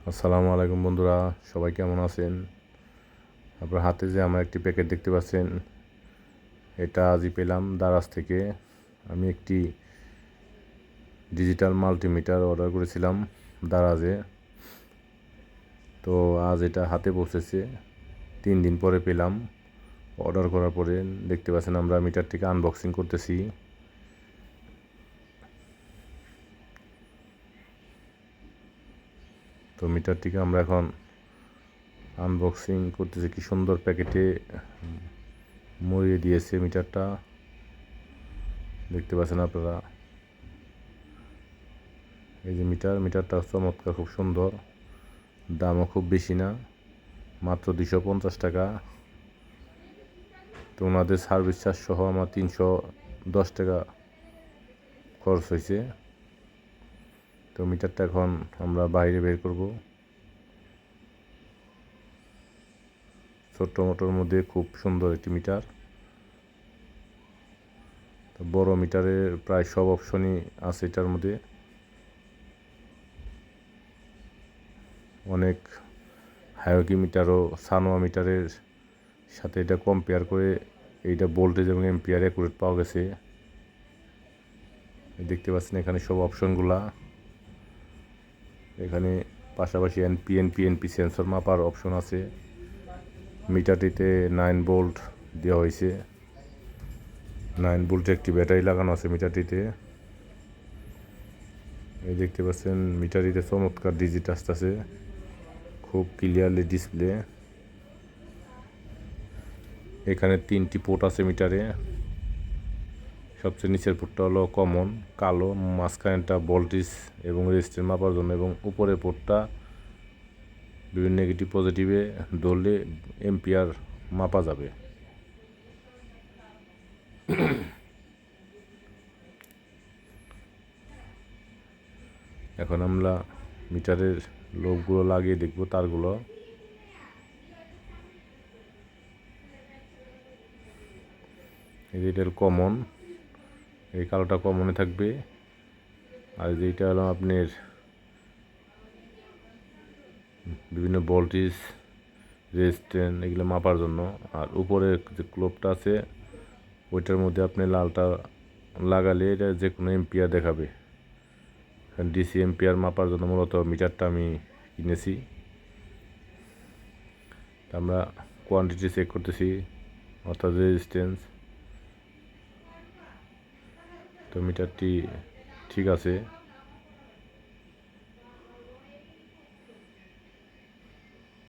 আসসালামু আলাইকুম বন্ধুরা, সবাই কেমন আছেন? আপনার হাতে যে আমার একটি প্যাকেট দেখতে পাচ্ছেন, এটা আজই পেলাম দারাজ থেকে। আমি একটি ডিজিটাল মাল্টিমিটার অর্ডার করেছিলাম দারাজে। তো আজ এটা হাতে পৌঁছেছে, 3 দিন পরে পেলাম। অর্ডার করার পরে দেখতে পাচ্ছেন আমরা মিটারটিকে আনবক্সিং করতেছি। তো মিটারটিকে আমরা এখন আনবক্সিং করতেছি। কি সুন্দর প্যাকেটে মরিয়ে দিয়েছে মিটারটা, দেখতে পাচ্ছেন আপনারা। এই যে মিটারটা চমৎকার, খুব সুন্দর, দামও খুব বেশি না, মাত্র 250 টাকা। তো ওনাদের সার্ভিস চার্জ সহ আমার 310 টাকা খরচ হয়েছে। তো মিটারটা এখন আমরা বাইরে বের করব। ছোট্ট মোটোর মধ্যে খুব সুন্দর একটি মিটার। তো বড় মিটারের প্রায় সব অপশনই আছে এটার মধ্যে। অনেক হায়াকি মিটার ও সানোয়া মিটারের সাথে এটা কম্পেয়ার করে এইটা ভোল্টেজ এবং এম্পিয়ার অ্যাকুরেট পাওয়া গেছে। দেখতে পাচ্ছেন এখানে সব অপশনগুলা। এখানে পাশাপাশি পিএনপি সেন্সর মাপার অপশন আছে। মিটারটিতে 9 ভোল্ট দেওয়া হয়েছে। 9 ভোল্টের একটি ব্যাটারি লাগানো আছে মিটারটিতে। এই দেখতে পাচ্ছেন মিটারটিতে চমৎকার ডিজিট আসতেছে, খুব ক্লিয়ারলি ডিসপ্লে। এখানে 3টি পোর্ট আছে মিটারে। সবচেয়ে নিচের পোর্টটা হলো কমন, কালো, মাঝখানেরটা ভোল্টেজ এবং রেজিস্ট্যান্স মাপার জন্য, এবং উপরের পোর্টটা বিভিন্ন নেগেটিভ পজিটিভে ধরলে এম্পিয়ার মাপা যাবে। এখন আমরা মিটারের লোকগুলো লাগিয়ে দেখব, তারগুলো। এটা কমন, এই কালোটা কমনে থাকবে। আর যেটা হলো আপনার বিভিন্ন ভোল্টেজ, রেজিস্ট্যান্স এগুলো মাপার জন্য। আর উপরের যে ক্লোবটা আছে ওইটার মধ্যে আপনি লালটা লাগালে এটা যে কোনো এম্পিয়ার দেখাবে। ডিসি এম্পিয়ার মাপার জন্য মূলত মিটারটা আমি কিনেছি। আমরা কোয়ান্টিটি চেক করতেছি, অর্থাৎ রেজিস্ট্যান্স। তো মিটারটি ঠিক আছে।